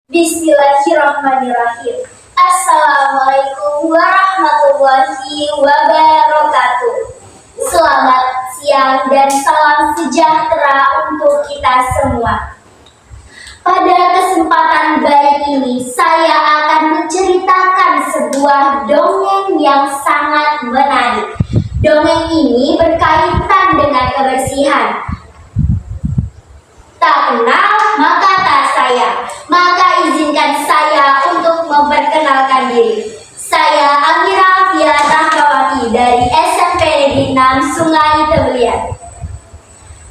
Bismillahirrahmanirrahim. Assalamualaikum warahmatullahi wabarakatuh. Selamat siang dan salam sejahtera untuk kita semua. Pada kesempatan baik ini, saya akan menceritakan sebuah dongeng yang sangat menarik. Dongeng ini berkaitan dengan kebersihan. Tak kenal maka tak sayang. Maka izinkan saya untuk memperkenalkan diri. Saya Amira Fiat Rahmawati dari SMP Negeri 6 Sungai Tebelian.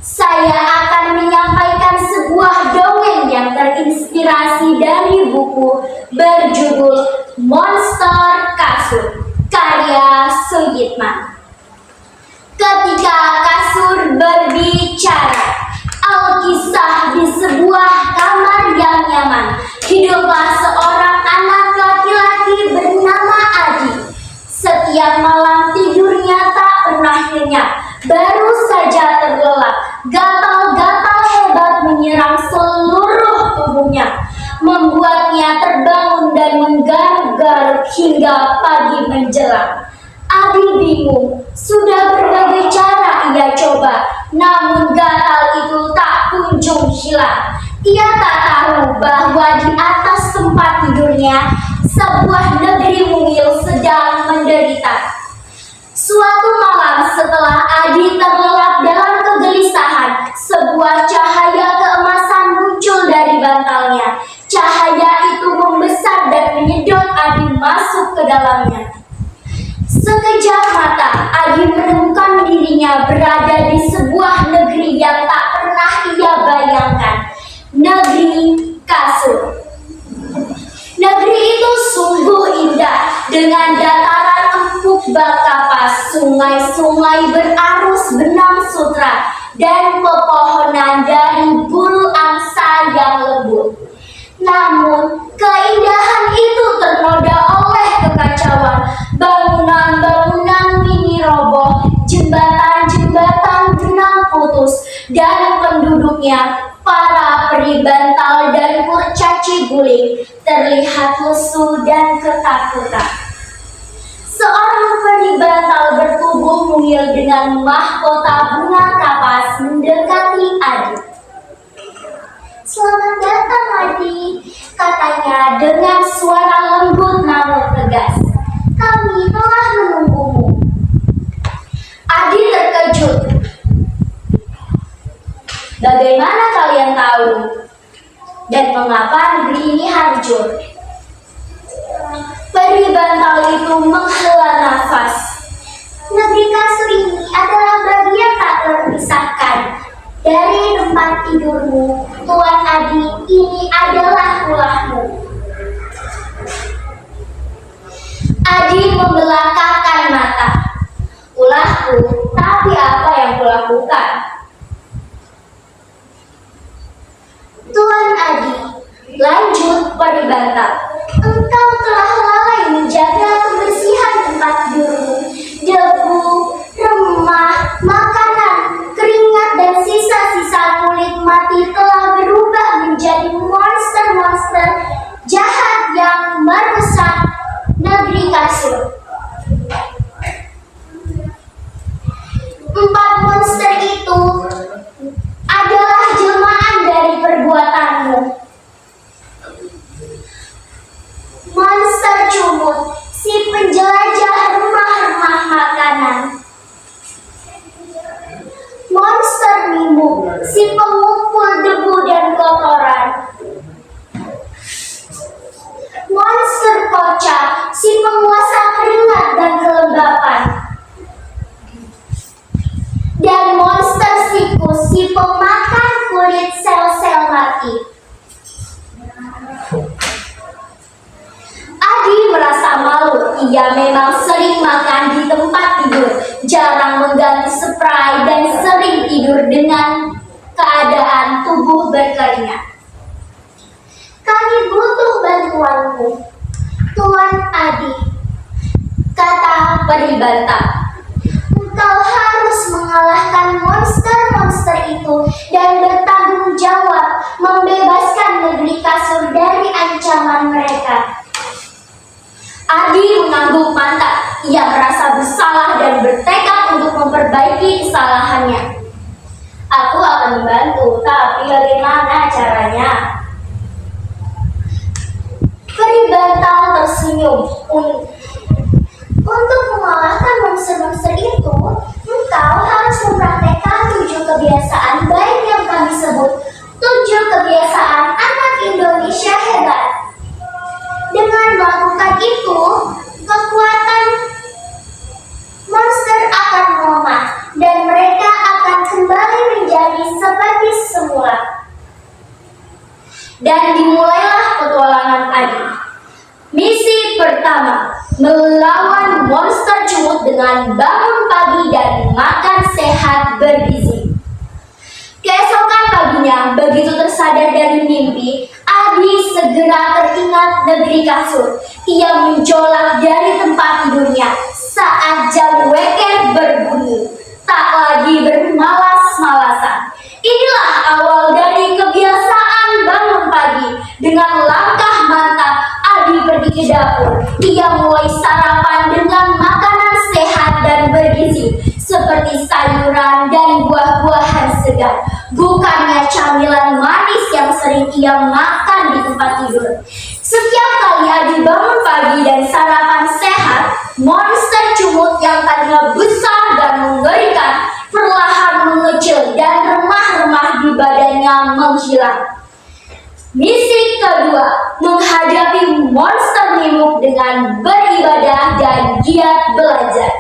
Saya akan menyampaikan sebuah dongeng yang terinspirasi dari buku berjudul Monster Kasur karya Suyitman. Ketika kasur berbicara, Alkisah di sebuah kamar yang nyaman, hiduplah seorang anak laki-laki bernama Adi. Setiap malam tidurnya tak pernah nyenyak, baru saja terlelap. Gatal-gatal hebat menyerang seluruh tubuhnya, membuatnya terbangun dan menggaruk-garuk hingga pagi menjelang. Adi bingung, sudah berbagai cara ia coba, namun gatal itu tak kunjung hilang. Ia tak tahu bahwa di atas tempat tidurnya, sebuah negeri mungil sedang menderita. Suatu malam setelah Adi terlelap dalam kegelisahan, sebuah cahaya keemasan muncul dari bantalnya. Cahaya itu membesar dan menyedot Adi masuk ke dalamnya. Sekejap mata, Adi menemukan dirinya berada di sebuah negeri yang tak pernah ia bayangkan. Negeri kasur. Negeri itu sungguh indah, dengan dataran empuk bak kapas, sungai-sungai berarus benang sutra, dan pepohonan dari bulu angsa yang lembut. Namun, keindahan itu ternoda oleh kekacauan. Bangunan-bangunan mini roboh, jembatan-jembatan benang putus, dan penduduknya, para peri bantal dan kurcaci guling, terlihat lesu dan ketakutan. Seorang peri bantal bertubuh mungil dengan mahkota bunga kapas mendekati Adi. "Selamat datang, Adi," katanya dengan suara lembut namun tegas. "Kami telah menunggumu." Adi terkejut. "Bagaimana kalian tahu? Dan mengapa negeri ini hancur?" Peri bantal itu menghela nafas. "Negeri kasur ini adalah bagian tak terpisahkan dari tempat tidurmu, Tuan Adi. Ini adalah ulahmu." Adi membelakangkan mata. "Ulahku? Tapi apa yang kulakukan?" "Tuan Adi," lanjut peri bantal, "engkau telah lalai menjaga kebersihan tempat tidurmu. Debu, remah, makanan, keringat, dan sisa-sisa kulit mati telah berubah menjadi monster-monster jahat yang merusak negeri kasur. 4 monster itu adalah jelmaan dari perbuatanmu. Monster cumut, si penjelajah remah-remah makanan. Monster mimuk, si pengumpul debu dan kotoran. Monster kocak, si penguasa keringat dan kelembapan. Dan monster sikus, si pemakan kulit sel-sel mati." Adi merasa malu. Ia memang sering makan di tempat tidur, jarang mengganti spray, dan sering tidur dengan keadaan tubuh berkeringat. "Kami butuh bantuanmu, Tuan Adi," kata peri bantal. "Engkau harus mengalahkan monster-monster itu dan bertanggung jawab membebaskan negeri kasur dari ancaman teman mereka. Adi mengangguk mantap. Ia merasa bersalah dan bertekad untuk memperbaiki kesalahannya. Aku akan membantu, tapi bagaimana caranya? Peri bantal tersenyum. Untuk mengalahkan monster-monster itu, engkau harus mempraktekkan 7 kebiasaan baik yang kami sebut 7 kebiasaan anak Indonesia hebat. Dengan melakukan itu, kekuatan monster akan melemah dan mereka akan kembali menjadi seperti semula. Dan dimulailah petualangan Adi. Misi pertama, melawan monster cumut dengan bangun pagi dan makan sehat bergizi. Keesokan paginya, begitu tersadar dari mimpi, Adi segera teringat negeri kasur. Ia menjolak dari tempat tidurnya saat jam weker berbunyi. Tak lagi bermalas-malasan. Inilah awal dari kebiasaan bangun pagi. Dengan langkah mantap, Adi pergi ke dapur. Ia mulai sarapan dengan makanan sehat dan bergizi, seperti sayuran dan buah-buahan segar. Bukannya camilan manis yang sering ia makan di tempat tidur. Setiap kali Adi bangun pagi dan sarapan sehat, monster cumut yang tadinya besar dan mengerikan perlahan mengecil dan remah-remah di badannya menghilang. Misi kedua, menghadapi monster mimuk dengan beribadah dan giat belajar.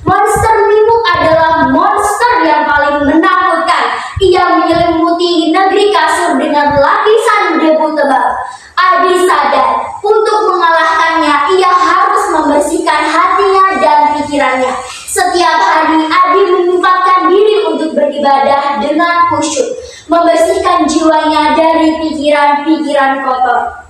Monster mimuk adalah monster yang paling menakutkan. Ia menyelimuti negeri kasur dengan lapisan debu tebal. Adi sadar, untuk mengalahkannya ia harus membersihkan hatinya dan pikirannya. Setiap hari Adi menyempatkan diri untuk beribadah dengan khusyuk, membersihkan jiwanya dari pikiran-pikiran kotor.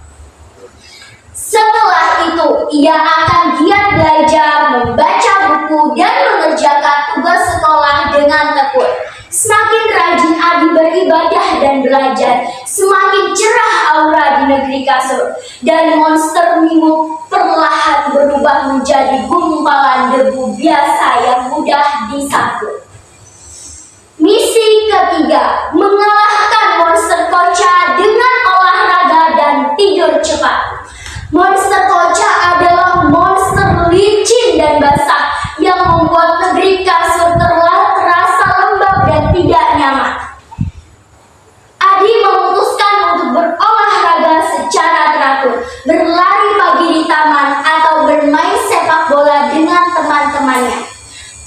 Setelah itu, ia akan giat belajar, membaca buku, dan mengerjakan tugas sekolah dengan tekun. Semakin rajin Adi beribadah dan belajar, semakin cerah aura di negeri kasur, dan monster mimuk perlahan berubah menjadi gumpalan debu biasa yang mudah disangkut. Misi ketiga, mengalahkan monster koca dengan olahraga dan tidur cepat. Monster koca adalah monster licin dan basah yang membuat negeri kasur terasa lembab dan tidak nyaman. Adi memutuskan untuk berolahraga secara teratur, berlari pagi di taman atau bermain sepak bola dengan teman-temannya.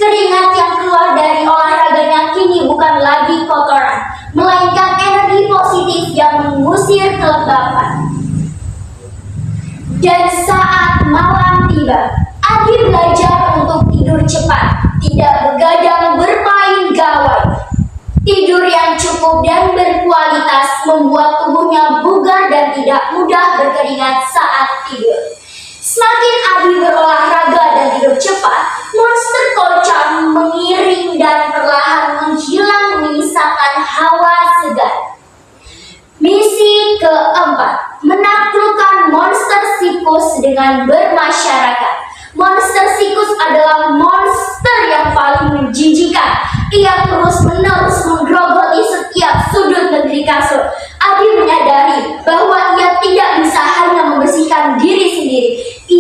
Keringat yang keluar dari olahraganya kini bukan lagi kotoran, melainkan energi positif yang mengusir kelembapan. Dan saat malam tiba, Adi belajar untuk tidur cepat, tidak begadang bermain gawai. Tidur yang cukup dan berkualitas membuat tubuhnya bugar dan tidak mudah berkeringat saat tidur. Semakin Adi berolahraga dan tidur cepat, monster koca mengiring dan perlahan menghilang menyisakan hawa segar. Misi keempat, menaklukkan monster sikus dengan bermasyarakat. Monster sikus adalah monster yang paling menjijikan. Ia terus-menerus menggerogoti setiap sudut negeri kasur. Adi menyadari bahwa ia tidak bisa hanya membersihkan diri sendiri.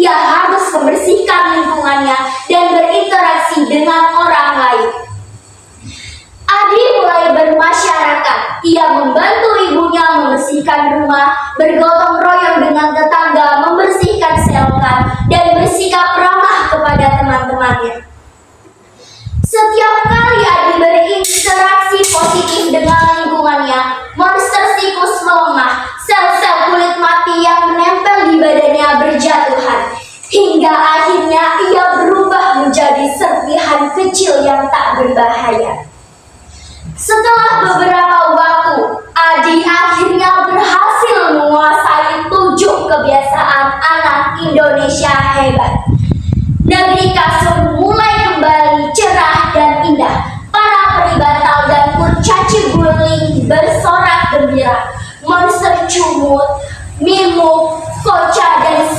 Ia harus membersihkan lingkungannya dan berinteraksi dengan orang lain. Adi mulai bermasyarakat. Ia membantu ibunya membersihkan rumah, bergotong royong dengan tetangga, membersihkan selokan, dan bersikap ramah kepada teman-temannya. Setiap kali Adi berinteraksi positif dengan lingkungannya, monster sikus melemah, sel-sel kulit mati yang menempel di badannya berjatuhan, hingga akhirnya ia berubah menjadi serpihan kecil yang tak berbahaya. Setelah beberapa waktu, Adi akhirnya berhasil menguasai 7 kebiasaan anak Indonesia hebat. Negeri kasur mulai kembali cerah dan indah. Para peri bantal dan kurcaci guling bersorak gembira. Monster cumut, mimuk,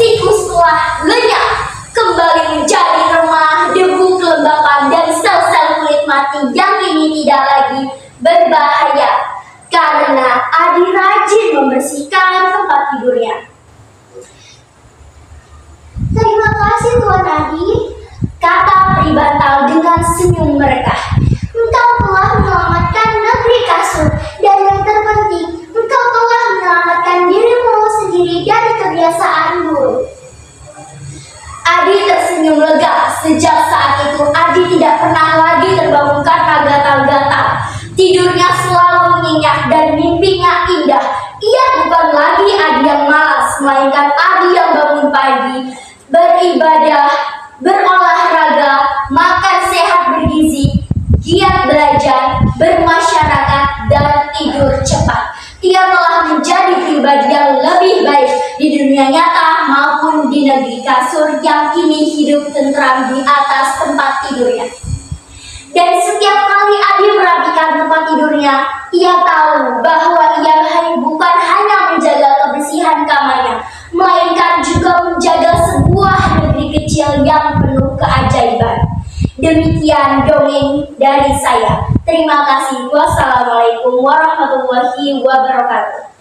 siklus telah lenyap, kembali menjadi remah, debu kelembapan dan sel-sel kulit mati yang kini tidak lagi berbahaya karena Adi rajin membersihkan tempat tidurnya. Terima kasih Tuan Adi, kata peri bantal dengan senyum merekah. Engkau telah menyelamatkan negeri kasur, dan yang terpenting, engkau telah menyelamatkan dirimu sendiri dari kebiasaan buruk. Adi tersenyum lega. Sejak saat itu, Adi tidak pernah lagi terbangun karena gatal-gatal. Tidurnya selalu nyenyak dan mimpinya indah. Ia bukan lagi Adi yang malas, melainkan Adi yang bangun pagi, beribadah, berolahraga, makan sehat bergizi, giat belajar, bermasyarakat, dan tidur cepat. Ia telah menjadi pribadi yang lebih baik di dunia nyata maupun di negeri kasur yang kini hidup tentram di atas tempat tidurnya. Dan setiap kali Adi merapikan tempat tidurnya, ia tahu bahwa ia bukan hanya menjaga kebersihan kamarnya, melainkan juga menjaga sebuah negeri kecil yang penuh keajaiban. Demikian dongeng dari saya. Terima kasih. Wassalamualaikum warahmatullahi wabarakatuh.